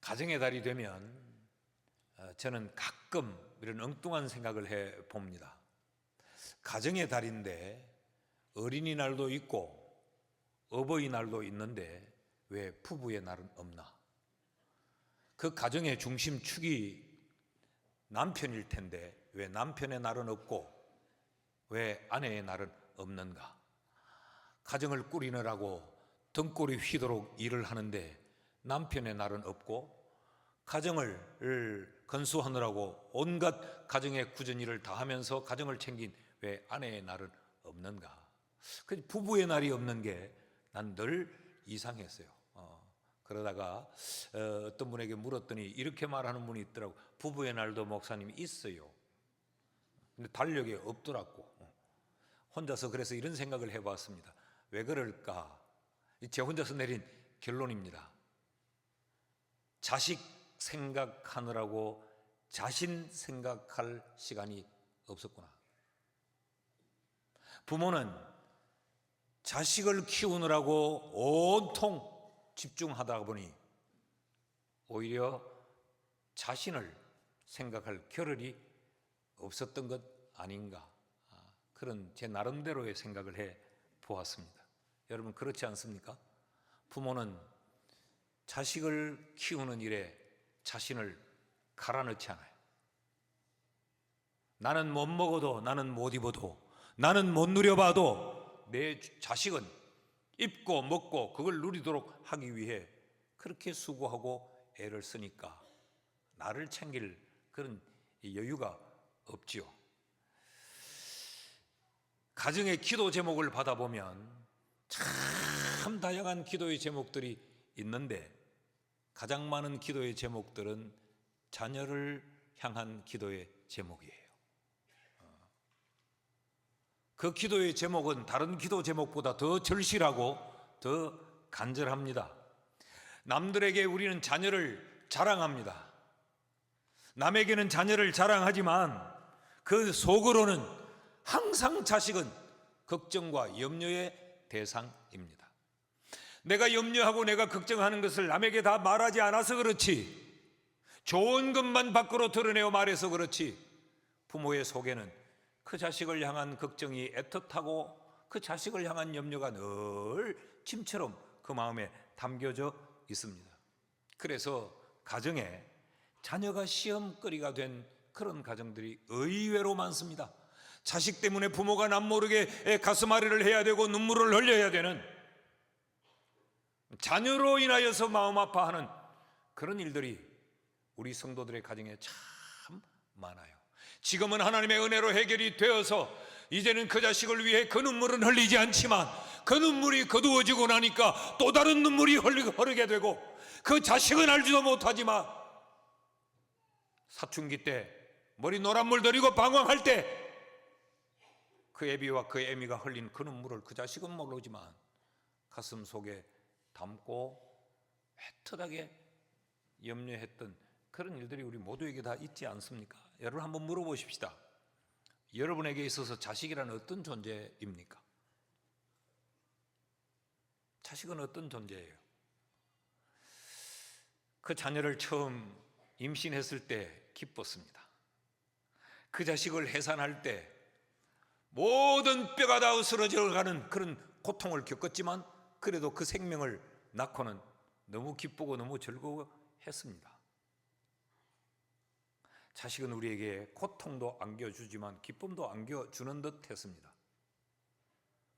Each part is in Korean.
가정의 달이 되면 저는 가끔 이런 엉뚱한 생각을 해 봅니다. 가정의 달인데 어린이날도 있고 어버이날도 있는데 왜 부부의 날은 없나? 그 가정의 중심축이 남편일 텐데 왜 남편의 날은 없고 왜 아내의 날은 없는가? 가정을 꾸리느라고 등골이 휘도록 일을 하는데 남편의 날은 없고, 가정을 건수하느라고 온갖 가정의 굳은 일을 다 하면서 가정을 챙긴 왜 아내의 날은 없는가? 부부의 날이 없는 게 난 늘 이상했어요. 그러다가 어떤 분에게 물었더니 이렇게 말하는 분이 있더라고. 부부의 날도 목사님이 있어요. 근데 달력에 없더라고. 혼자서 그래서 이런 생각을 해봤습니다. 왜 그럴까? 제 혼자서 내린 결론입니다. 자식 생각하느라고 자신 생각할 시간이 없었구나. 부모는 자식을 키우느라고 온통 집중하다 보니 오히려 자신을 생각할 겨를이 없었던 것 아닌가, 그런 제 나름대로의 생각을 해 보았습니다. 여러분 그렇지 않습니까? 부모는 자식을 키우는 일에 자신을 갈아넣지 않아요. 나는 못 먹어도, 나는 못 입어도, 나는 못 누려봐도 내 자식은 입고 먹고 그걸 누리도록 하기 위해 그렇게 수고하고 애를 쓰니까 나를 챙길 그런 여유가 없지요. 가정의 기도 제목을 받아보면 참 다양한 기도의 제목들이 있는데 가장 많은 기도의 제목들은 자녀를 향한 기도의 제목이에요. 그 기도의 제목은 다른 기도 제목보다 더 절실하고 더 간절합니다. 남들에게 우리는 자녀를 자랑합니다. 남에게는 자녀를 자랑하지만 그 속으로는 항상 자식은 걱정과 염려의 대상입니다. 내가 염려하고 내가 걱정하는 것을 남에게 다 말하지 않아서 그렇지, 좋은 것만 밖으로 드러내어 말해서 그렇지, 부모의 속에는 그 자식을 향한 걱정이 애틋하고 그 자식을 향한 염려가 늘 짐처럼 그 마음에 담겨져 있습니다. 그래서 가정에 자녀가 시험거리가 된 그런 가정들이 의외로 많습니다. 자식 때문에 부모가 남모르게 가슴앓이를 해야 되고 눈물을 흘려야 되는, 자녀로 인하여서 마음 아파하는 그런 일들이 우리 성도들의 가정에 참 많아요. 지금은 하나님의 은혜로 해결이 되어서 이제는 그 자식을 위해 그 눈물은 흘리지 않지만 그 눈물이 거두어지고 나니까 또 다른 눈물이 흐르게 되고, 그 자식은 알지도 못하지만 사춘기 때 머리 노란 물 들이고 방황할 때 그 애비와 그 애미가 흘린 그 눈물을 그 자식은 모르지만 가슴 속에 담고 애틋하게 염려했던 그런 일들이 우리 모두에게 다 있지 않습니까? 여러분 한번 물어보십시다. 여러분에게 있어서 자식이란 어떤 존재입니까? 자식은 어떤 존재예요? 그 자녀를 처음 임신했을 때 기뻤습니다. 그 자식을 해산할 때 모든 뼈가 다 으스러져 가는 그런 고통을 겪었지만 그래도 그 생명을 낳고는 너무 기쁘고 너무 즐거워했습니다. 자식은 우리에게 고통도 안겨주지만 기쁨도 안겨주는 듯 했습니다.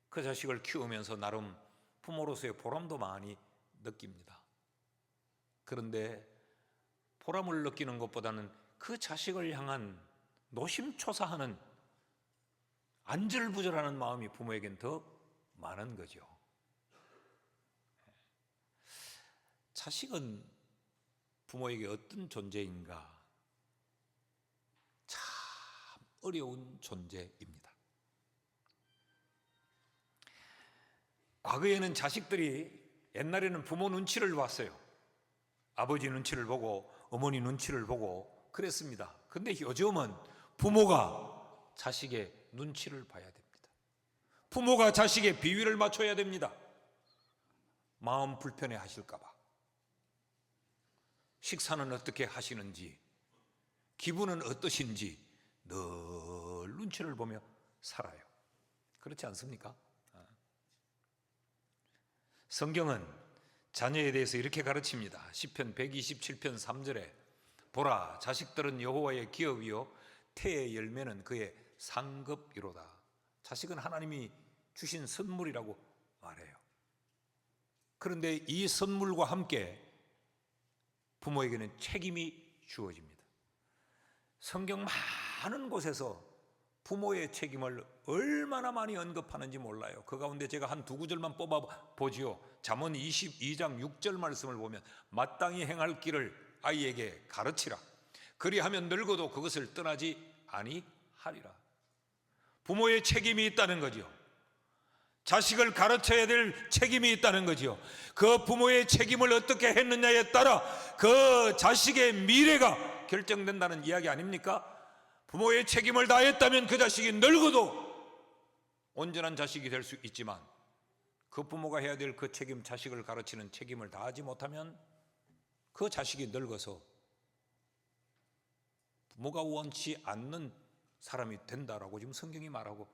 그 자식을 키우면서 나름 부모로서의 보람도 많이 느낍니다. 그런데 보람을 느끼는 것보다는 그 자식을 향한 노심초사하는 안절부절하는 마음이 부모에겐 더 많은 거죠. 자식은 부모에게 어떤 존재인가? 참 어려운 존재입니다. 과거에는 자식들이, 옛날에는 부모 눈치를 봤어요. 아버지 눈치를 보고 어머니 눈치를 보고 그랬습니다. 그런데 요즘은 부모가 자식의 눈치를 봐야 됩니다. 부모가 자식의 비위를 맞춰야 됩니다. 마음 불편해 하실까 봐. 식사는 어떻게 하시는지, 기분은 어떠신지 늘 눈치를 보며 살아요. 그렇지 않습니까? 성경은 자녀에 대해서 이렇게 가르칩니다. 시편 127편 3절에 보라, 자식들은 여호와의 기업이요 태의 열매는 그의 상급이로다. 자식은 하나님이 주신 선물이라고 말해요. 그런데 이 선물과 함께 부모에게는 책임이 주어집니다. 성경 많은 곳에서 부모의 책임을 얼마나 많이 언급하는지 몰라요. 그 가운데 제가 한 두 구절만 뽑아 보지요. 잠언 22장 6절 말씀을 보면 마땅히 행할 길을 아이에게 가르치라. 그리하면 늙어도 그것을 떠나지 아니하리라. 부모의 책임이 있다는 거죠. 자식을 가르쳐야 될 책임이 있다는 거죠. 그 부모의 책임을 어떻게 했느냐에 따라 그 자식의 미래가 결정된다는 이야기 아닙니까? 부모의 책임을 다했다면 그 자식이 늙어도 온전한 자식이 될 수 있지만 그 부모가 해야 될 그 책임, 자식을 가르치는 책임을 다하지 못하면 그 자식이 늙어서 부모가 원치 않는 사람이 된다라고 지금 성경이 말하고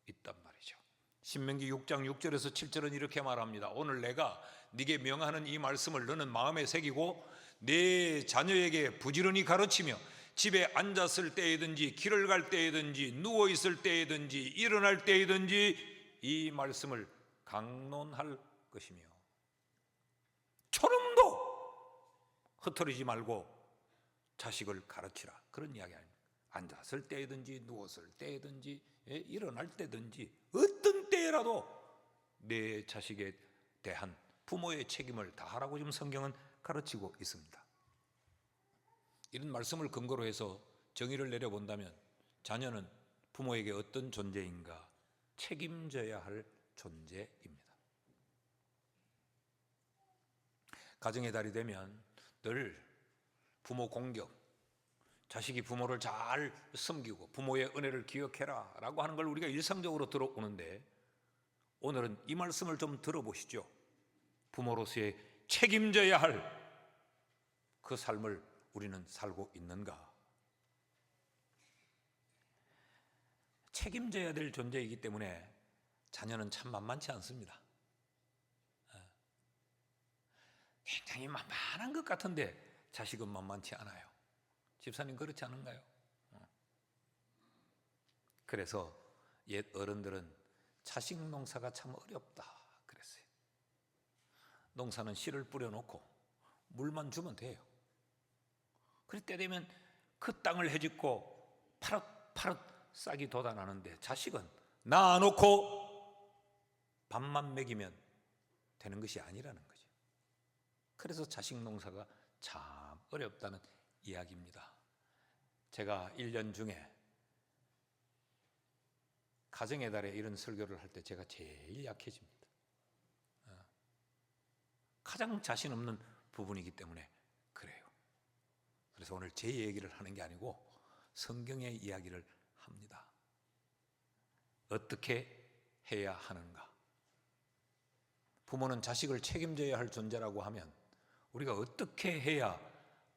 있단 말이죠. 신명기 6장 6절에서 7절은 이렇게 말합니다. 오늘 내가 네게 명하는 이 말씀을 너는 마음에 새기고 네 자녀에게 부지런히 가르치며 집에 앉았을 때이든지 길을 갈 때이든지 누워 있을 때이든지 일어날 때이든지 이 말씀을 강론할 것이며 초름도 흩어리지 말고 자식을 가르치라. 그런 이야기 아닙니다. 앉았을 때이든지 누웠을 때이든지 일어날 때든지 어떤 때라도 내 자식에 대한 부모의 책임을 다하라고 지금 성경은 가르치고 있습니다. 이런 말씀을 근거로 해서 정의를 내려본다면 자녀는 부모에게 어떤 존재인가? 책임져야 할 존재입니다. 가정의 달이 되면 늘 부모 공격, 자식이 부모를 잘 섬기고 부모의 은혜를 기억해라 라고 하는 걸 우리가 일상적으로 들어오는데 오늘은 이 말씀을 좀 들어보시죠. 부모로서의 책임져야 할 그 삶을 우리는 살고 있는가? 책임져야 될 존재이기 때문에 자녀는 참 만만치 않습니다. 굉장히 만만한 것 같은데 자식은 만만치 않아요. 집사님 그렇지 않은가요? 그래서 옛 어른들은 자식 농사가 참 어렵다 그랬어요. 농사는 씨를 뿌려놓고 물만 주면 돼요. 그럴 때 되면 그 땅을 헤집고 파릇파릇 싹이 돋아나는데 자식은 낳아놓고 밥만 먹이면 되는 것이 아니라는 거죠. 그래서 자식 농사가 참 어렵다는 이야기입니다. 제가 1년 중에 가정의 달에 이런 설교를 할 때 제가 제일 약해집니다. 가장 자신 없는 부분이기 때문에 그래요. 그래서 오늘 제 얘기를 하는 게 아니고 성경의 이야기를 합니다. 어떻게 해야 하는가? 부모는 자식을 책임져야 할 존재라고 하면 우리가 어떻게 해야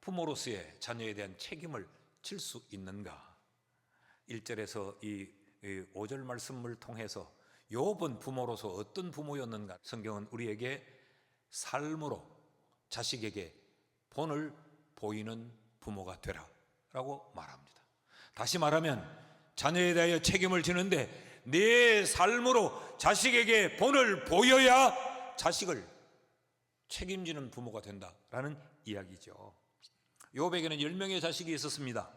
부모로서의 자녀에 대한 책임을 질 수 있는가? 1절에서 이 5절 말씀을 통해서 욥은 부모로서 어떤 부모였는가? 성경은 우리에게 삶으로 자식에게 본을 보이는 부모가 되라 라고 말합니다. 다시 말하면 자녀에 대하여 책임을 지는데 내 삶으로 자식에게 본을 보여야 자식을 책임지는 부모가 된다라는 이야기죠. 욥에게는 10명의 자식이 있었습니다.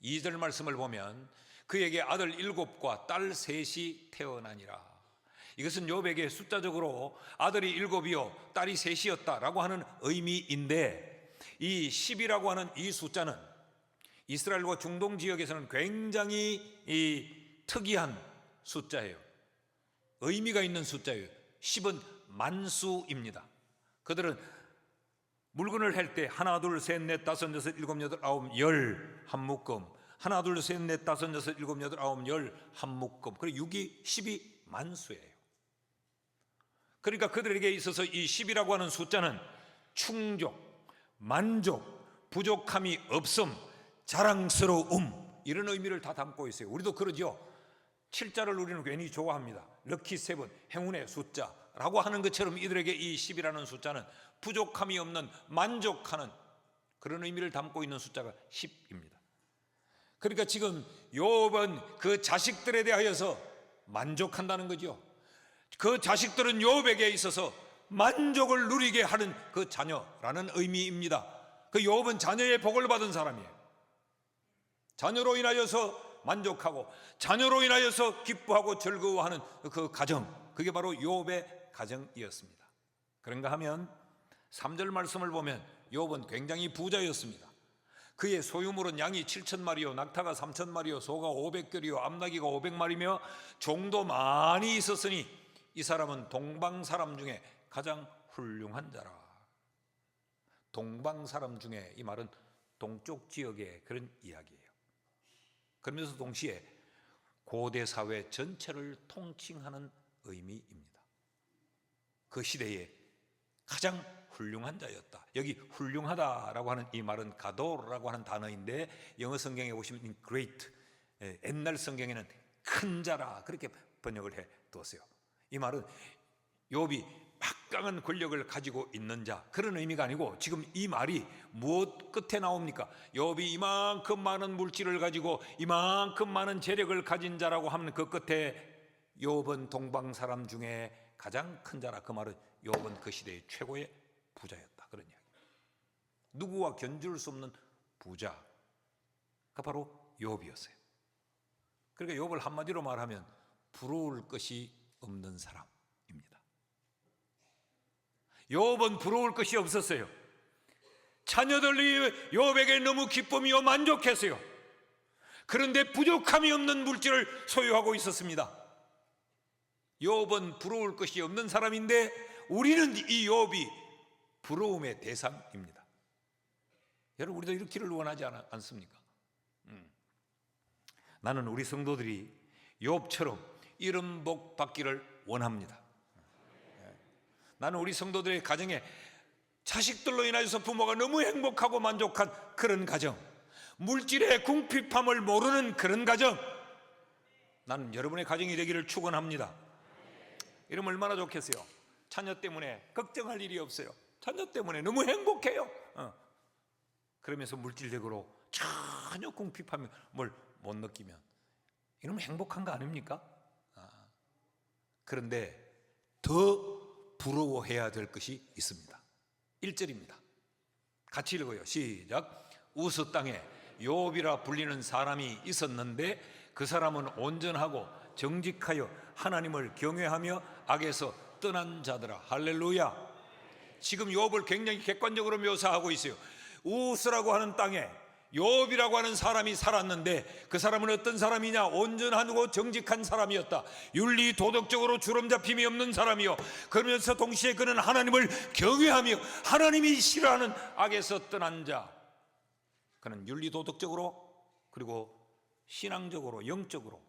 2절 말씀을 보면 그에게 아들 7과 딸 3이 태어나니라. 이것은 욥에게 숫자적으로 아들이 7이요 딸이 3이었다라고 하는 의미인데 이 10이라고 하는 이 숫자는 이스라엘과 중동 지역에서는 굉장히 특이한 숫자예요. 의미가 있는 숫자예요. 10은 만수입니다. 그들은 물건을 할 때 하나 둘 셋 넷 다섯 여섯 일곱 여덟 아홉 열 한 묶음, 하나 둘 셋 넷 다섯 여섯 일곱 여덟 아홉 열 한 묶음, 그리고 6이 10이 만수예요. 그러니까 그들에게 있어서 이 10이라고 하는 숫자는 충족, 만족, 부족함이 없음, 자랑스러움, 이런 의미를 다 담고 있어요. 우리도 그러죠. 7자를 우리는 괜히 좋아합니다. 럭키 세븐, 행운의 숫자라고 하는 것처럼 이들에게 이 10이라는 숫자는 부족함이 없는, 만족하는 그런 의미를 담고 있는 숫자가 10입니다. 그러니까 지금 욥은 그 자식들에 대하여서 만족한다는 거죠. 그 자식들은 욥에게 있어서 만족을 누리게 하는 그 자녀라는 의미입니다. 그 욥은 자녀의 복을 받은 사람이에요. 자녀로 인하여서 만족하고 자녀로 인하여서 기뻐하고 즐거워하는 그 가정, 그게 바로 욥의 가정이었습니다. 그런가 하면 3절 말씀을 보면 욥은 굉장히 부자였습니다. 그의 소유물은 양이 7,000마리요 낙타가 3,000마리요 소가 500결이요 암나귀가 500마리며 종도 많이 있었으니 이 사람은 동방 사람 중에 가장 훌륭한 자라. 동방 사람 중에, 이 말은 동쪽 지역의 그런 이야기예요. 그러면서 동시에 고대 사회 전체를 통칭하는 의미입니다. 그 시대에 가장 훌륭한 자였다. 여기 훌륭하다라고 하는 이 말은 가도라고 하는 단어인데 영어 성경에 보시면 great, 옛날 성경에는 큰 자라 그렇게 번역을 해 두었어요. 이 말은 욥이 막강한 권력을 가지고 있는 자, 그런 의미가 아니고 지금 이 말이 무엇 끝에 나옵니까? 욥이 이만큼 많은 물질을 가지고 이만큼 많은 재력을 가진 자라고 하면 그 끝에 욥은 동방 사람 중에 가장 큰 자라. 그 말은 욥은 그 시대의 최고의 부자였다, 그런 이야기. 누구와 견줄 수 없는 부자가 바로 욥이었어요. 그러니까 욥을 한마디로 말하면 부러울 것이 없는 사람입니다. 욥은 부러울 것이 없었어요. 자녀들이 욥에게 너무 기쁨이요 만족했어요. 그런데 부족함이 없는 물질을 소유하고 있었습니다. 욥은 부러울 것이 없는 사람인데 우리는 이 욥이 부러움의 대상입니다. 여러분, 우리도 이렇기를 원하지 않습니까? 나는 우리 성도들이 욥처럼 이런 복 받기를 원합니다. 나는 우리 성도들의 가정에 자식들로 인하여서 부모가 너무 행복하고 만족한 그런 가정, 물질의 궁핍함을 모르는 그런 가정, 나는 여러분의 가정이 되기를 축원합니다. 이러면 얼마나 좋겠어요. 자녀 때문에 걱정할 일이 없어요. 자녀 때문에 너무 행복해요. 그러면서 물질적으로 전혀 궁핍함을 못 느끼면 이러면 행복한 거 아닙니까? 그런데 더 부러워해야 될 것이 있습니다. 1절입니다. 같이 읽어요. 시작. 우스 땅에 욥이라 불리는 사람이 있었는데 그 사람은 온전하고 정직하여 하나님을 경외하며 악에서 떠난 자더라. 할렐루야. 지금 욥을 굉장히 객관적으로 묘사하고 있어요. 우스라고 하는 땅에 욥이라고 하는 사람이 살았는데 그 사람은 어떤 사람이냐? 온전하고 정직한 사람이었다. 윤리 도덕적으로 주름잡힘이 없는 사람이요, 그러면서 동시에 그는 하나님을 경외하며 하나님이 싫어하는 악에서 떠난 자. 그는 윤리 도덕적으로 그리고 신앙적으로 영적으로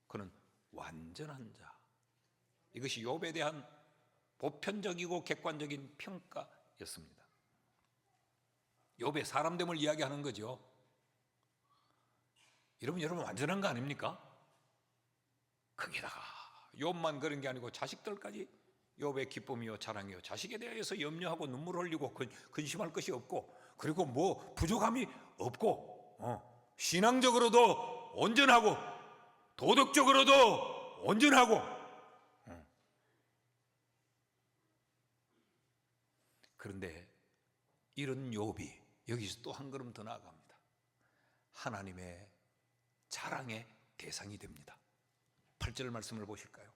그는 완전한 자. 이것이 욥에 대한 보편적이고 객관적인 평가였습니다. 욥의 사람됨을 이야기하는 거죠. 여러분 완전한 거 아닙니까? 거기다가 욥만 그런 게 아니고 자식들까지 욥의 기쁨이요 자랑이요, 자식에 대해서 염려하고 눈물 흘리고 근심할 것이 없고, 그리고 뭐 부족함이 없고, 신앙적으로도 온전하고 도덕적으로도 온전하고. 그런데 이런 욥이 여기서 또 한 걸음 더 나아갑니다. 하나님의 자랑의 대상이 됩니다. 8절 말씀을 보실까요?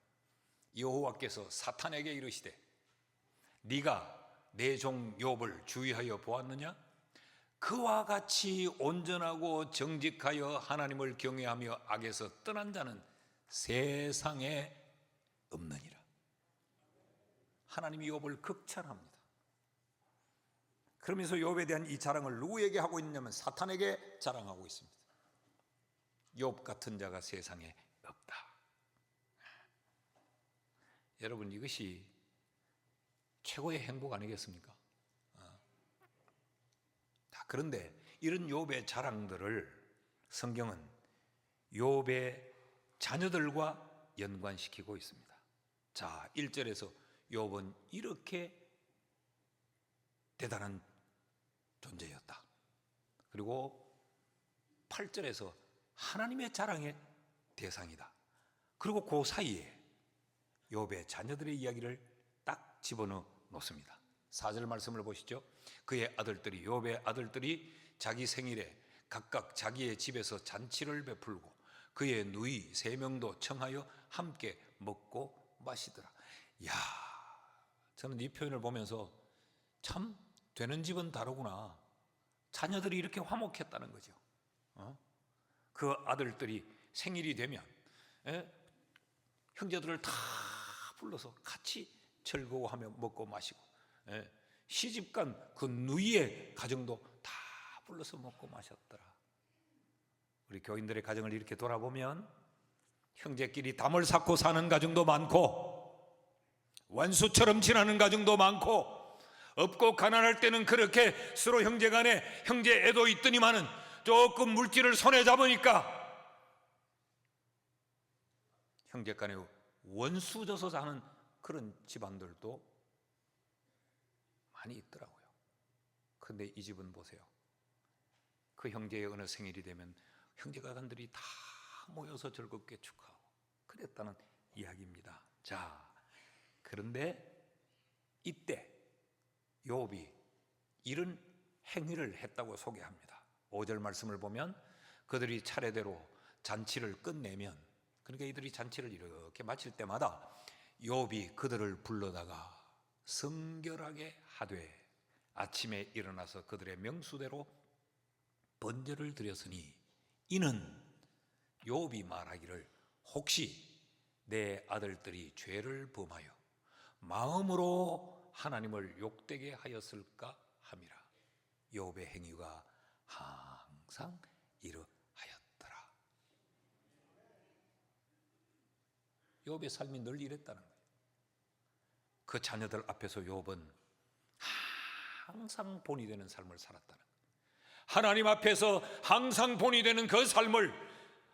여호와께서 사탄에게 이르시되 네가 내 종 욥을 주의하여 보았느냐? 그와 같이 온전하고 정직하여 하나님을 경외하며 악에서 떠난 자는 세상에 없느니라. 하나님이 욥을 극찬합니다. 그러면서 욥에 대한 이 자랑을 누구에게 하고 있냐면 사탄에게 자랑하고 있습니다. 욥 같은 자가 세상에 없다. 여러분, 이것이 최고의 행복 아니겠습니까? 그런데 이런 욥의 자랑들을 성경은 욥의 자녀들과 연관시키고 있습니다. 자, 1절에서 욥은 이렇게 대단한 존재였다. 그리고 8절에서 하나님의 자랑의 대상이다. 그리고 그 사이에 욥의 자녀들의 이야기를 딱 집어넣어 놓습니다. 4절 말씀을 보시죠. 그의 아들들이, 욥의 아들들이 자기 생일에 각각 자기의 집에서 잔치를 베풀고 그의 누이 3명도 청하여 함께 먹고 마시더라. 이야, 저는 이 표현을 보면서 참 되는 집은 다르구나. 자녀들이 이렇게 화목했다는 거죠. 그 아들들이 생일이 되면 형제들을 다 불러서 같이 즐거워하며 먹고 마시고, 시집간 그 누이의 가정도 다 불러서 먹고 마셨더라. 우리 교인들의 가정을 이렇게 돌아보면 형제끼리 담을 쌓고 사는 가정도 많고 원수처럼 지나는 가정도 많고, 없고 가난할 때는 그렇게 서로 형제간에 형제 애도 있더니만은 조금 물질을 손에 잡으니까 형제간에 원수져서 사는 그런 집안들도 많이 있더라고요. 그런데 이 집은 보세요. 그 형제의 어느 생일이 되면 형제가간들이 다 모여서 즐겁게 축하하고 그랬다는 이야기입니다. 자, 그런데 이때 욥이 이런 행위를 했다고 소개합니다. 5절 말씀을 보면 그들이 차례대로 잔치를 끝내면, 그러니까 이들이 잔치를 이렇게 마칠 때마다 욥이 그들을 불러다가 성결하게 하되 아침에 일어나서 그들의 명수대로 번제를 드렸으니 이는 욥이 말하기를 혹시 내 아들들이 죄를 범하여 마음으로 하나님을 욕되게 하였을까 함이라. 욥의 행위가 항상 이러하였더라. 욥의 삶이 늘 이랬다는 거예요. 그 자녀들 앞에서 욥은 항상 본이 되는 삶을 살았다는 거예요. 하나님 앞에서 항상 본이 되는 그 삶을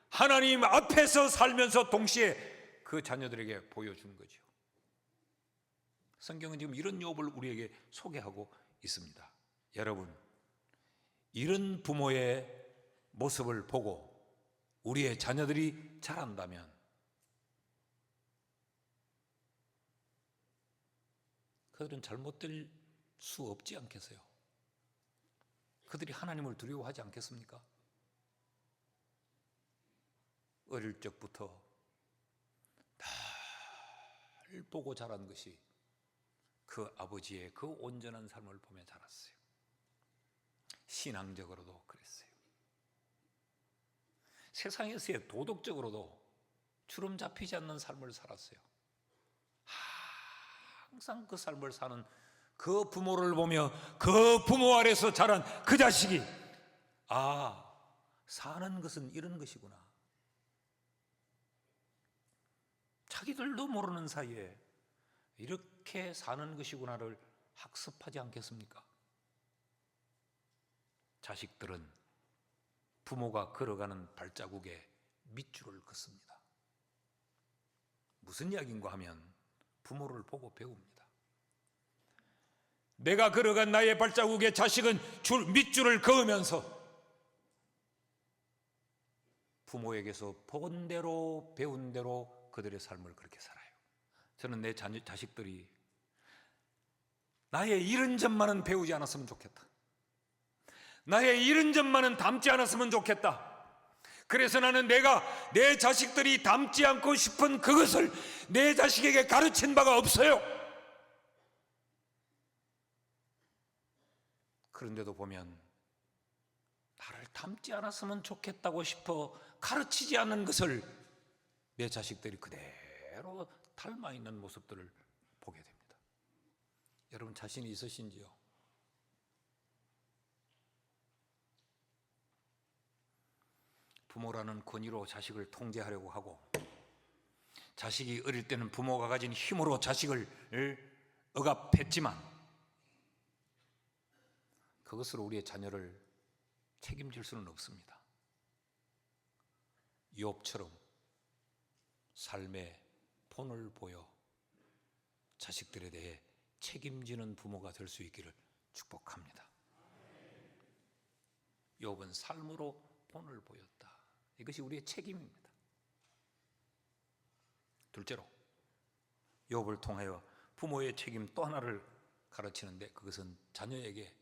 하나님 앞에서 살면서 동시에 그 자녀들에게 보여준 거죠. 성경은 지금 이런 욥을 우리에게 소개하고 있습니다. 여러분, 이런 부모의 모습을 보고 우리의 자녀들이 자란다면 그들은 잘못될 수 없지 않겠어요? 그들이 하나님을 두려워하지 않겠습니까? 어릴 적부터 날 보고 자란 것이 그 아버지의 그 온전한 삶을 보며 자랐어요. 신앙적으로도 그랬어요. 세상에서의 도덕적으로도 주름 잡히지 않는 삶을 살았어요. 항상 그 삶을 사는 그 부모를 보며 그 부모 아래서 자란 그 자식이 사는 것은 이런 것이구나. 자기들도 모르는 사이에 이렇게 사는 것이구나를 학습하지 않겠습니까? 자식들은 부모가 걸어가는 발자국에 밑줄을 긋습니다. 무슨 이야기인가 하면 부모를 보고 배웁니다. 내가 걸어간 나의 발자국에 자식은 밑줄을 그으면서 부모에게서 본 대로 배운 대로 그들의 삶을 그렇게 살아요. 저는 내 자식들이 나의 이런 점만은 배우지 않았으면 좋겠다. 나의 이런 점만은 닮지 않았으면 좋겠다. 그래서 나는 내가 내 자식들이 닮지 않고 싶은 그것을 내 자식에게 가르친 바가 없어요. 그런데도 보면 나를 닮지 않았으면 좋겠다고 싶어 가르치지 않는 것을 내 자식들이 그대로 닮아 있는 모습들을 보게 됩니다. 여러분 자신이 있으신지요? 부모라는 권위로 자식을 통제하려고 하고, 자식이 어릴 때는 부모가 가진 힘으로 자식을 억압했지만 그것으로 우리의 자녀를 책임질 수는 없습니다. 욥처럼 삶의 본을 보여 자식들에 대해 책임지는 부모가 될 수 있기를 축복합니다. 욥은 삶으로 본을 보였다. 이것이 우리의 책임입니다. 둘째로 욥을 통하여 부모의 책임 또 하나를 가르치는데, 그것은 자녀에게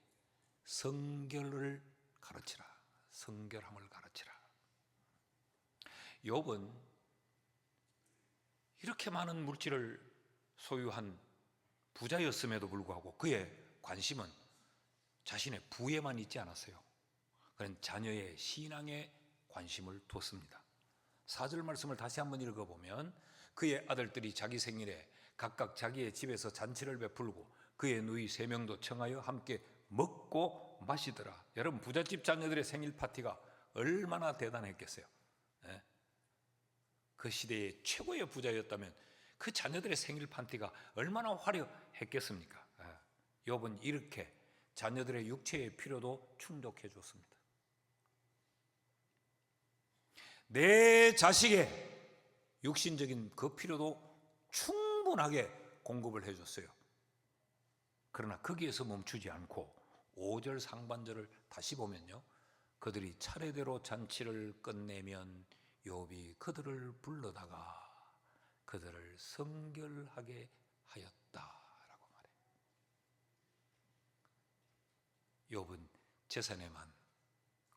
성결을 가르치라, 성결함을 가르치라. 욥은 이렇게 많은 물질을 소유한 부자였음에도 불구하고 그의 관심은 자신의 부에만 있지 않았어요. 그는 자녀의 신앙에 관심을 뒀습니다. 4절 말씀을 다시 한번 읽어보면, 그의 아들들이 자기 생일에 각각 자기의 집에서 잔치를 베풀고 그의 누이 3명도 청하여 함께 먹고 마시더라. 여러분, 부잣집 자녀들의 생일 파티가 얼마나 대단했겠어요. 그 시대의 최고의 부자였다면 그 자녀들의 생일 파티가 얼마나 화려했겠습니까? 욥은 이렇게 자녀들의 육체의 필요도 충족해 줬습니다. 내 자식의 육신적인 그 필요도 충분하게 공급을 해줬어요. 그러나 거기에서 멈추지 않고 5절 상반절을 다시 보면요, 그들이 차례대로 잔치를 끝내면 욥이 그들을 불러다가 그들을 성결하게 하였다라고 말해요. 욥은 재산에만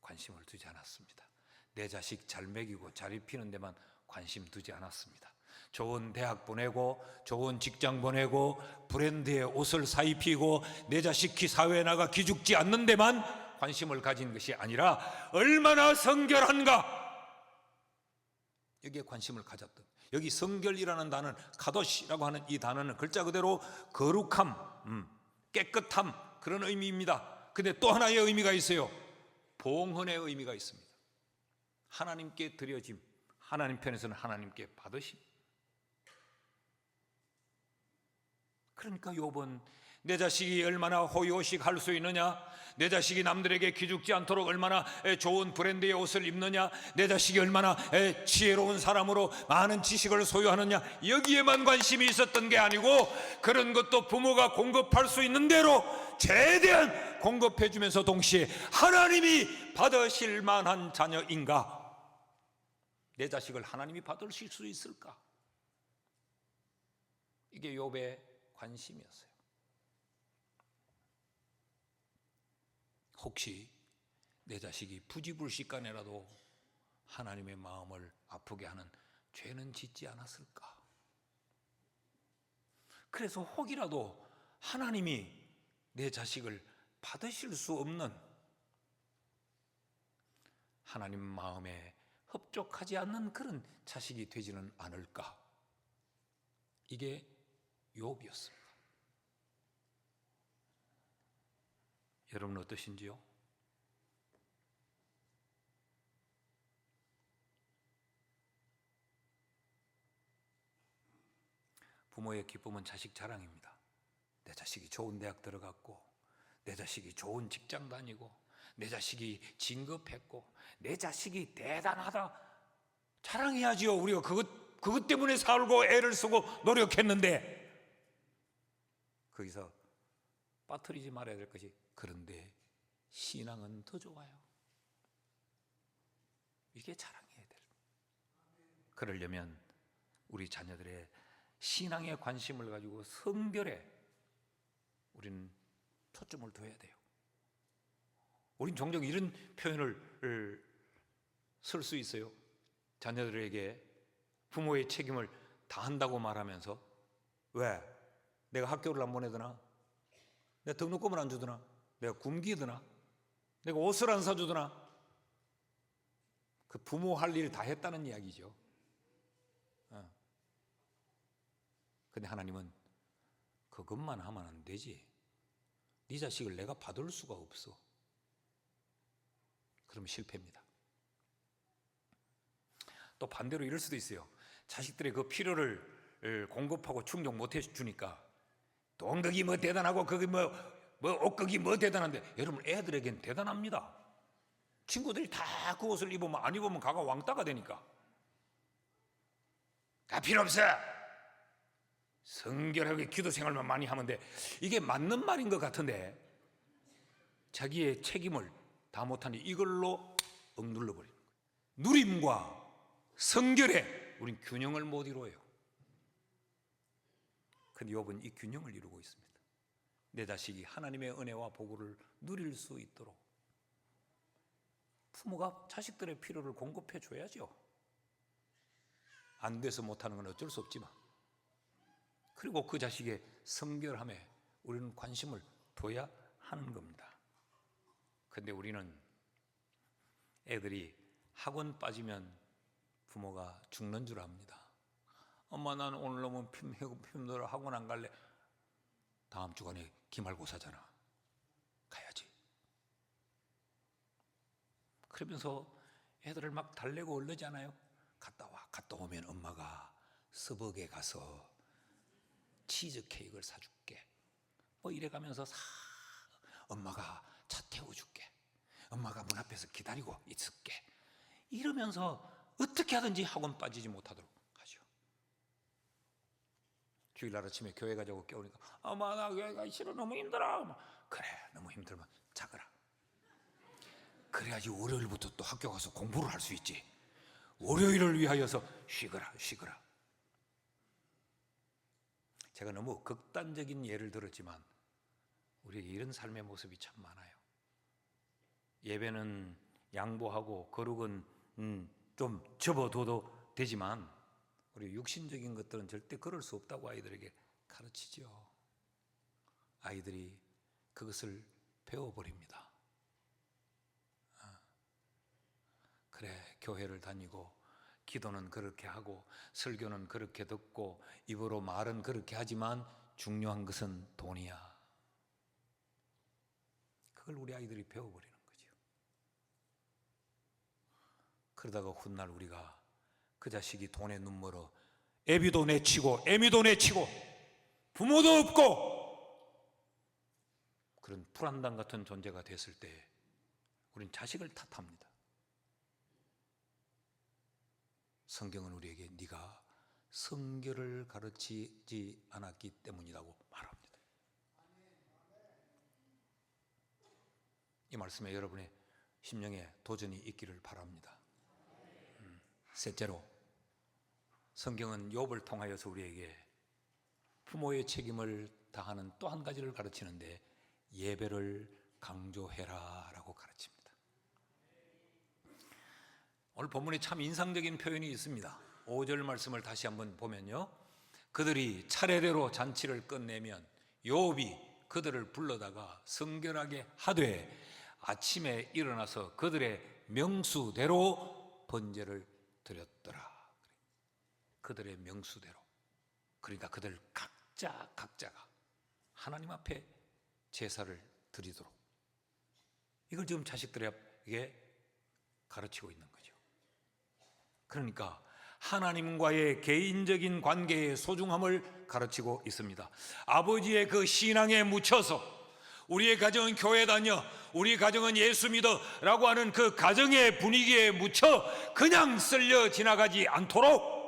관심을 두지 않았습니다. 내 자식 잘 먹이고 잘 입히는 데만 관심 두지 않았습니다. 좋은 대학 보내고 좋은 직장 보내고 브랜드의 옷을 사 입히고 내 자식 사회에 나가 기죽지 않는 데만 관심을 가진 것이 아니라 얼마나 성결한가, 여기에 관심을 가졌던. 여기 성결이라는 단어는, 카도시라고 하는 이 단어는 글자 그대로 거룩함, 깨끗함, 그런 의미입니다. 근데 또 하나의 의미가 있어요. 봉헌의 의미가 있습니다. 하나님께 드려짐, 하나님 편에서는 하나님께 받으심. 그러니까 욥은 내 자식이 얼마나 호의호식 할 수 있느냐, 내 자식이 남들에게 기죽지 않도록 얼마나 좋은 브랜드의 옷을 입느냐, 내 자식이 얼마나 지혜로운 사람으로 많은 지식을 소유하느냐, 여기에만 관심이 있었던 게 아니고, 그런 것도 부모가 공급할 수 있는 대로 최대한 공급해 주면서 동시에 하나님이 받으실 만한 자녀인가, 내 자식을 하나님이 받으실 수 있을까, 이게 욥의 관심이었어요. 혹시 내 자식이 부지불식간에라도 하나님의 마음을 아프게 하는 죄는 짓지 않았을까? 그래서 혹이라도 하나님이 내 자식을 받으실 수 없는, 하나님 마음에 흡족하지 않는 그런 자식이 되지는 않을까? 이게 욥이었습니다. 여러분 어떠신지요? 부모의 기쁨은 자식 자랑입니다. 내 자식이 좋은 대학 들어갔고, 내 자식이 좋은 직장 다니고, 내 자식이 진급했고, 내 자식이 대단하다 자랑해야지요. 우리가 그것 때문에 살고 애를 쓰고 노력했는데. 거기서 빠뜨리지 말아야 될 것이, 그런데 신앙은 더 좋아요. 이게 자랑해야 될. 그러려면 우리 자녀들의 신앙에 관심을 가지고 성결에 우리는 초점을 둬야 돼요. 우린 종종 이런 표현을 쓸 수 있어요. 자녀들에게 부모의 책임을 다한다고 말하면서, 왜? 내가 학교를 안 보내드나? 내가 등록금을 안 주드나? 내가 굶기드나? 내가 옷을 안 사주드나? 그 부모 할 일 다 했다는 이야기죠. 근데 하나님은 그것만 하면 안 되지. 네 자식을 내가 받을 수가 없어. 그러면 실패입니다. 또 반대로 이럴 수도 있어요. 자식들의 그 필요를 공급하고 충족 못 해주니까, 돈극이 뭐 대단하고 그게 뭐 옷극이 뭐 대단한데, 여러분 애들에겐 대단합니다. 친구들이 다 그 옷을 입으면 안 입으면 가가 왕따가 되니까. 필요 없어. 성결하게 기도 생활만 많이 하면 돼. 이게 맞는 말인 것 같은데 자기의 책임을 다 못하니 이걸로 억눌러 버리는 거예요. 누림과 성결에 우린 균형을 못 이루어요. 근데 욥은 이 균형을 이루고 있습니다. 내 자식이 하나님의 은혜와 보고를 누릴 수 있도록 부모가 자식들의 필요를 공급해 줘야죠. 안 돼서 못하는 건 어쩔 수 없지만, 그리고 그 자식의 성결함에 우리는 관심을 둬야 하는 겁니다. 근데 우리는 애들이 학원 빠지면 부모가 죽는 줄 압니다. 엄마, 난 오늘 너무 힘들어 학원 안 갈래. 다음 주간에 기말고사잖아, 가야지. 그러면서 애들을 막 달래고 얼르잖아요. 갔다 오면 엄마가 서버게 가서 치즈 케이크를 사줄게. 뭐 이래가면서 엄마가 차 태워줄게. 엄마가 문 앞에서 기다리고 있을게. 이러면서 어떻게 하든지 학원 빠지지 못하도록 하죠. 주일날 아침에 교회 가자고 깨우니까 엄마, 나 교회 가기 싫어, 너무 힘들어. 그래, 너무 힘들면 자거라. 그래야지 월요일부터 또 학교 가서 공부를 할 수 있지. 월요일을 위하여서 쉬거라. 제가 너무 극단적인 예를 들었지만 우리에게 이런 삶의 모습이 참 많아요. 예배는 양보하고 거룩은 좀 접어둬도 되지만 우리 육신적인 것들은 절대 그럴 수 없다고 아이들에게 가르치죠. 아이들이 그것을 배워버립니다. 그래, 교회를 다니고 기도는 그렇게 하고 설교는 그렇게 듣고 입으로 말은 그렇게 하지만 중요한 것은 돈이야. 그걸 우리 아이들이 배워버리는 거죠. 그러다가 훗날 우리가 그 자식이 돈에 눈멀어 애비도 내치고 애미도 내치고 부모도 없고 그런 불안당 같은 존재가 됐을 때 우린 자식을 탓합니다. 성경은 우리에게 네가 성결을 가르치지 않았기 때문이라고 말합니다. 이 말씀에 여러분의 심령에 도전이 있기를 바랍니다. 셋째로, 성경은 욥을 통하여서 우리에게 부모의 책임을 다하는 또 한 가지를 가르치는데 예배를 강조해라 라고 가르칩니다. 오늘 본문에 참 인상적인 표현이 있습니다. 5절 말씀을 다시 한번 보면요, 그들이 차례대로 잔치를 끝내면 욥이 그들을 불러다가 성결하게 하되 아침에 일어나서 그들의 명수대로 번제를 드렸더라. 그들의 명수대로. 그러니까 그들 각자가 하나님 앞에 제사를 드리도록, 이걸 지금 자식들에게 가르치고 있는 거죠. 그러니까 하나님과의 개인적인 관계의 소중함을 가르치고 있습니다. 아버지의 그 신앙에 묻혀서 우리의 가정은 교회 다녀, 우리 가정은 예수 믿어 라고 하는 그 가정의 분위기에 묻혀 그냥 쓸려 지나가지 않도록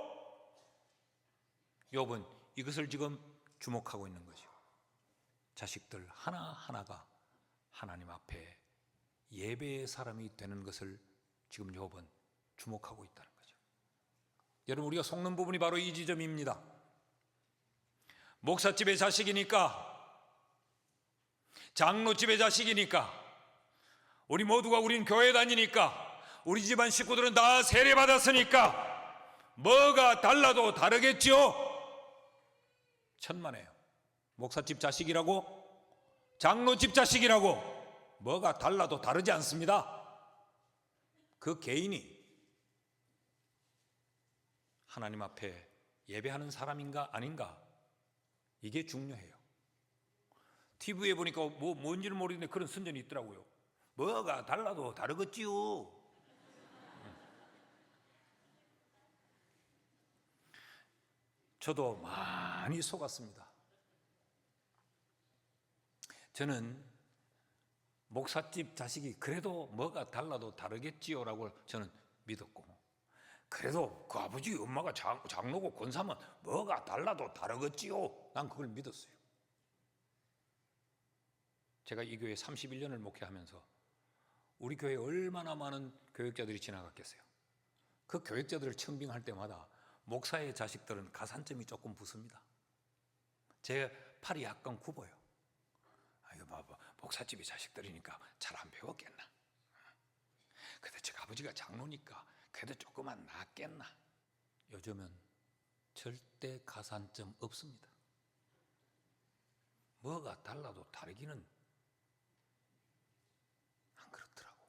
욥은 이것을 지금 주목하고 있는 거죠. 자식들 하나하나가 하나님 앞에 예배의 사람이 되는 것을 지금 욥은 주목하고 있다는 거죠. 여러분, 우리가 속는 부분이 바로 이 지점입니다. 목사집의 자식이니까, 장로집의 자식이니까, 우리 모두가 우린 교회 다니니까, 우리 집안 식구들은 다 세례 받았으니까 뭐가 달라도 다르겠죠? 천만에요. 목사집 자식이라고, 장로집 자식이라고 뭐가 달라도 다르지 않습니다. 그 개인이 하나님 앞에 예배하는 사람인가 아닌가, 이게 중요해요. TV에 보니까 뭔지는 모르겠는데 그런 선전이 있더라고요. 뭐가 달라도 다르겠지요. 저도 많이 속았습니다. 저는 목사집 자식이 그래도 뭐가 달라도 다르겠지요라고 저는 믿었고, 그래도 그 아버지 엄마가 장로고 권사면 뭐가 달라도 다르겠지요, 난 그걸 믿었어요. 제가 이 교회 31년을 목회하면서 우리 교회에 얼마나 많은 교역자들이 지나갔겠어요. 그 교역자들을 청빙할 때마다 목사의 자식들은 가산점이 조금 붙습니다. 제 팔이 약간 굽어요. 이거 봐봐, 목사집의 자식들이니까 잘 안 배웠겠나. 근데 제 아버지가 장로니까 그래도 조금만 낫겠나. 요즘은 절대 가산점 없습니다. 뭐가 달라도 다르기는 안 그렇더라고.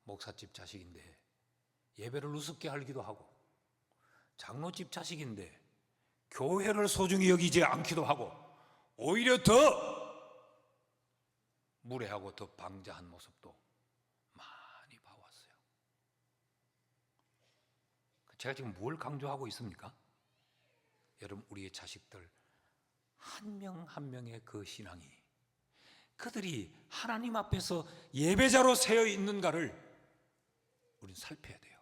목사집 자식인데 예배를 우습게 알기도 하고, 장로집 자식인데 교회를 소중히 여기지 않기도 하고, 오히려 더 무례하고 더 방자한 모습도 많이 봐왔어요. 제가 지금 뭘 강조하고 있습니까? 여러분, 우리의 자식들 한 명 한 명의 그 신앙이 그들이 하나님 앞에서 예배자로 세어 있는가를 우리는 살펴야 돼요.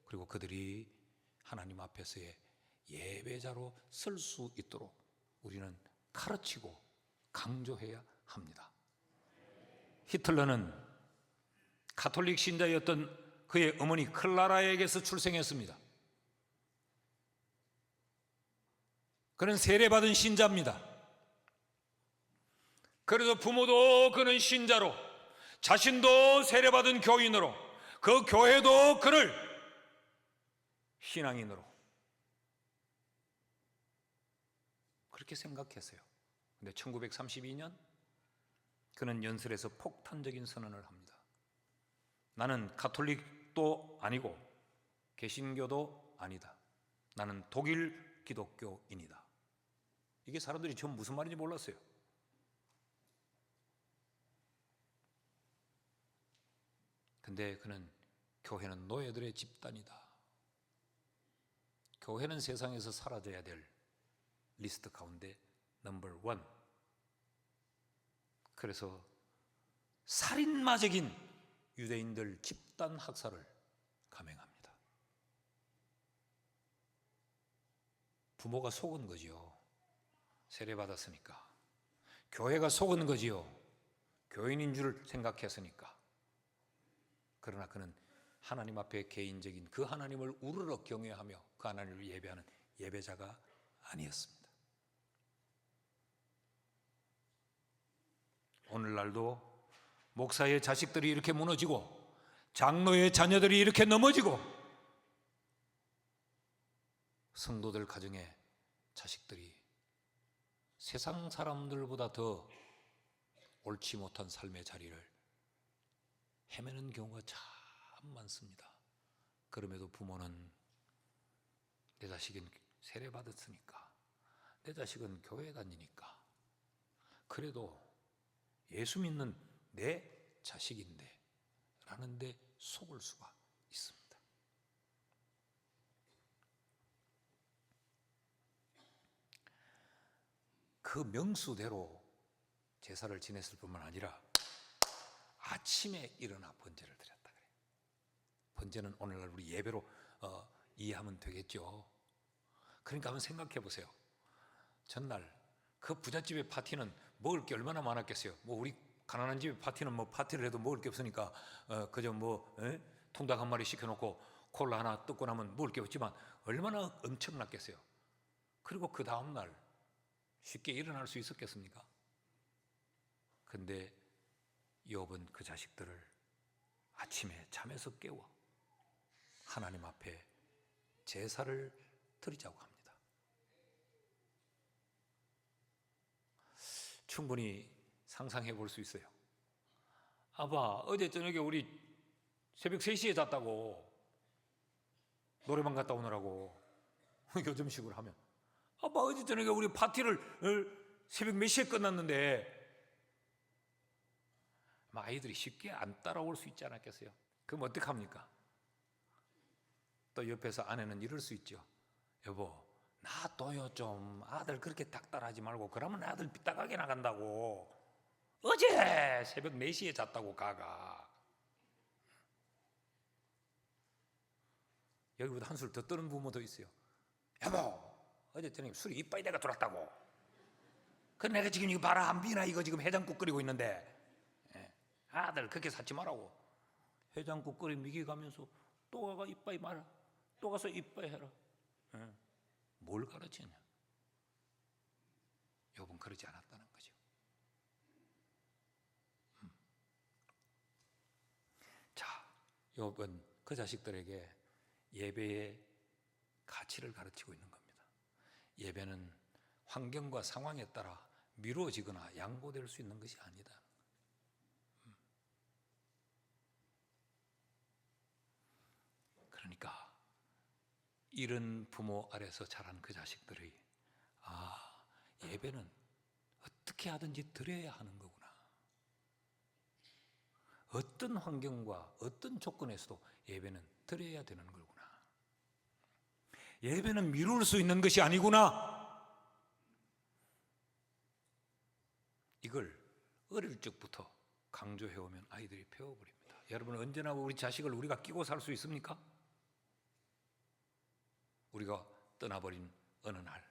그리고 그들이 하나님 앞에서의 예배자로 설 수 있도록 우리는 가르치고 강조해야 합니다. 히틀러는 가톨릭 신자였던 그의 어머니 클라라에게서 출생했습니다. 그는 세례받은 신자입니다. 그래서 부모도 그는 신자로, 자신도 세례받은 교인으로, 그 교회도 그를 신앙인으로 그렇게 생각했어요. 근데 1932년 그는 연설에서 폭탄적인 선언을 합니다. 나는 가톨릭도 아니고 개신교도 아니다. 나는 독일 기독교인이다. 이게 사람들이 처음 무슨 말인지 몰랐어요. 근데 그는 교회는 노예들의 집단이다. 교회는 세상에서 사라져야 될 리스트 가운데 넘버 원. 그래서 살인마적인 유대인들 집단 학살을 감행합니다. 부모가 속은 거지요. 세례받았으니까. 교회가 속은 거지요. 교인인 줄 생각했으니까. 그러나 그는 하나님 앞에 개인적인 그 하나님을 우러러 경외하며 그 하나님을 예배하는 예배자가 아니었습니다. 오늘날도 목사의 자식들이 이렇게 무너지고 장로의 자녀들이 이렇게 넘어지고 성도들 가정의 자식들이 세상 사람들보다 더 옳지 못한 삶의 자리를 헤매는 경우가 참 많습니다. 그럼에도 부모는 내 자식은 세례받았으니까, 내 자식은 교회 다니니까, 그래도 예수 믿는 내 자식인데 라는 데 속을 수가 있습니다. 그 명수대로 제사를 지냈을 뿐만 아니라 아침에 일어나 번제를 드렸다 그래요. 번제는 오늘날 우리 예배로 이해하면 되겠죠. 그러니까 한번 생각해 보세요. 전날 그 부잣집의 파티는 먹을 게 얼마나 많았겠어요. 뭐 우리 가난한 집의 파티는 뭐 파티를 해도 먹을 게 없으니까 그저 통닭 한 마리 시켜놓고 콜라 하나 뜯고 나면 먹을 게 없지만 얼마나 엄청났겠어요. 그리고 그 다음날 쉽게 일어날 수 있었겠습니까? 근데 욥은 그 자식들을 아침에 잠에서 깨워 하나님 앞에 제사를 드리자고 합니다. 충분히 상상해 볼 수 있어요. 아빠, 어제 저녁에 우리 새벽 3시에 잤다고, 노래방 갔다 오느라고 요즘식으로 하면, 아빠 어제 저녁에 우리 파티를 새벽 몇 시에 끝났는데, 아이들이 쉽게 안 따라올 수 있지 않았겠어요? 그럼 어떡합니까? 또 옆에서 아내는 이럴 수 있죠. 여보, 놔둬요 좀. 아들 그렇게 닥달하지 말고. 그러면 아들 삐딱하게 나간다고. 어제 새벽 4시에 잤다고 가가. 여기보다 한술 더 떠는 부모도 있어요. 여보, 어제 저녁에 술이 이빠이 내가 들었다고. 그 내가 지금 이거 봐라, 안 비나 이거 지금 해장국 끓이고 있는데. 아들 그렇게 사지 말라고. 해장국 끓이 미기가면서 또 가가 이빠이 말아, 또 가서 이빠이 해라. 뭘 가르치냐? 욥은 그러지 않았다는 거죠. 자, 욥은 그 자식들에게 예배의 가치를 가르치고 있는 겁니다. 예배는 환경과 상황에 따라 미루어지거나 양보될 수 있는 것이 아니다. 그러니까 이런 부모 아래서 자란 그 자식들이 예배는 어떻게 하든지 드려야 하는 거구나. 어떤 환경과 어떤 조건에서도 예배는 드려야 되는 거구나. 예배는 미룰 수 있는 것이 아니구나. 이걸 어릴 적부터 강조해오면 아이들이 배워버립니다. 여러분, 언제나 우리 자식을 우리가 끼고 살 수 있습니까? 우리가 떠나버린 어느 날,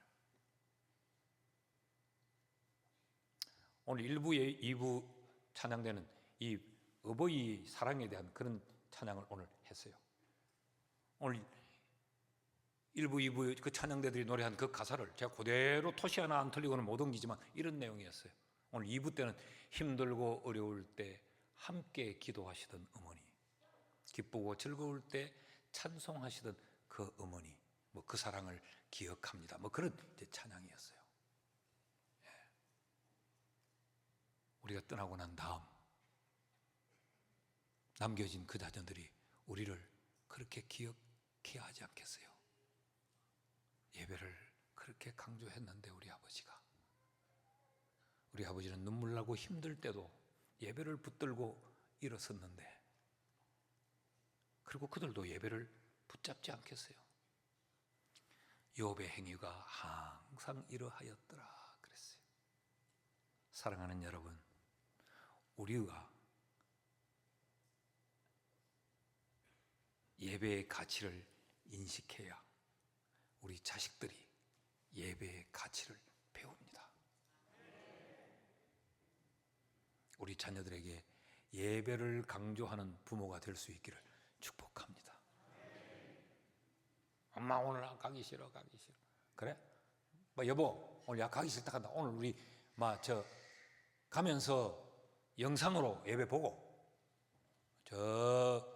오늘 1부, 2부 찬양되는 이 어버이 사랑에 대한 그런 찬양을 오늘 했어요. 오늘 1부, 2부 그 찬양대들이 노래한 그 가사를 제가 그대로 토시 하나 안 틀리고는 못 옮기지만 이런 내용이었어요. 오늘 2부 때는 힘들고 어려울 때 함께 기도하시던 어머니, 기쁘고 즐거울 때 찬송하시던 그 어머니, 그 사랑을 기억합니다. 그런 이제 찬양이었어요. 우리가 떠나고 난 다음 남겨진 그 자녀들이 우리를 그렇게 기억해야 하지 않겠어요? 예배를 그렇게 강조했는데 우리 아버지는 눈물 나고 힘들 때도 예배를 붙들고 일어섰는데, 그리고 그들도 예배를 붙잡지 않겠어요? 욥의 행위가 항상 이러하였더라 그랬어요. 사랑하는 여러분, 우리가 예배의 가치를 인식해야 우리 자식들이 예배의 가치를 배웁니다. 우리 자녀들에게 예배를 강조하는 부모가 될 수 있기를 축복합니다. 엄마 오늘 가기 싫어. 그래? 여보 오늘 가기 싫다 한다. 오늘 우리 가면서 영상으로 예배 보고 저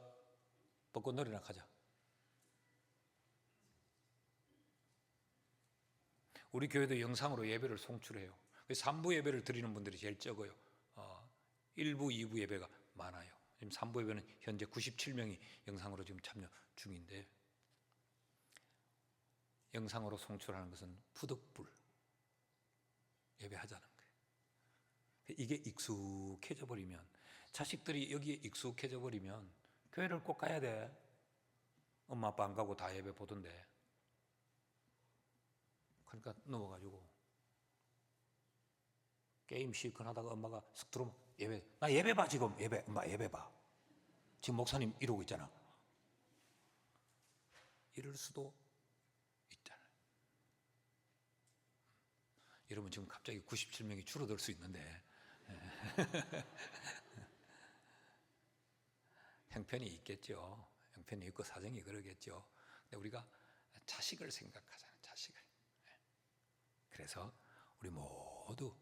벚꽃놀이나 가자. 우리 교회도 영상으로 예배를 송출해요. 3부 예배를 드리는 분들이 제일 적어요. 1부, 2부 예배가 많아요. 지금 3부 예배는 현재 97명이 영상으로 지금 참여 중인데, 영상으로 송출하는 것은 푸득불 예배하자는 거예요. 이게 익숙해져 버리면, 자식들이 여기에 익숙해져 버리면 교회를 꼭 가야 돼. 엄마 아빠 안 가고 다 예배 보던데. 그러니까 넘어가지고 게임 실컷 하다가 엄마가 쓱 들어오면 나 예배 봐 지금. 엄마 예배 봐. 지금 목사님 이러고 있잖아. 이럴 수도 있잖아요. 여러분 지금 갑자기 97명이 줄어들 수 있는데 형편이 있겠죠. 형편이 있고 사정이 그러겠죠. 근데 우리가 자식을 생각하잖아요. 자식을. 그래서 우리 모두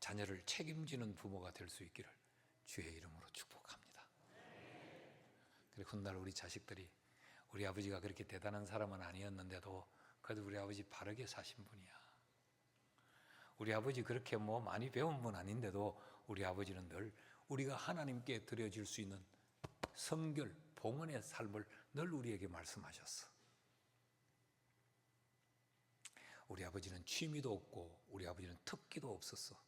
자녀를 책임지는 부모가 될 수 있기를 주의 이름으로 축복합니다. 그리고 훗날 우리 자식들이 우리 아버지가 그렇게 대단한 사람은 아니었는데도 그래도 우리 아버지 바르게 사신 분이야. 우리 아버지 그렇게 많이 배운 분 아닌데도 우리 아버지는 늘 우리가 하나님께 드려질 수 있는 성결, 봉헌의 삶을 늘 우리에게 말씀하셨어. 우리 아버지는 취미도 없고 우리 아버지는 특기도 없었어.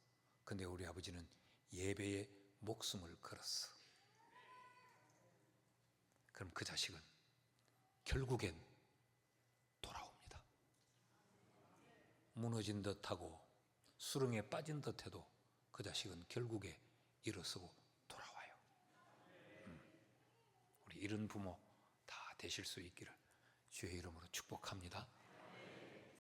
근데 우리 아버지는 예배에 목숨을 걸었어. 그럼 그 자식은 결국엔 돌아옵니다. 무너진 듯하고 수렁에 빠진 듯해도 그 자식은 결국에 일어서고 돌아와요. 우리 이런 부모 다 되실 수 있기를 주의 이름으로 축복합니다.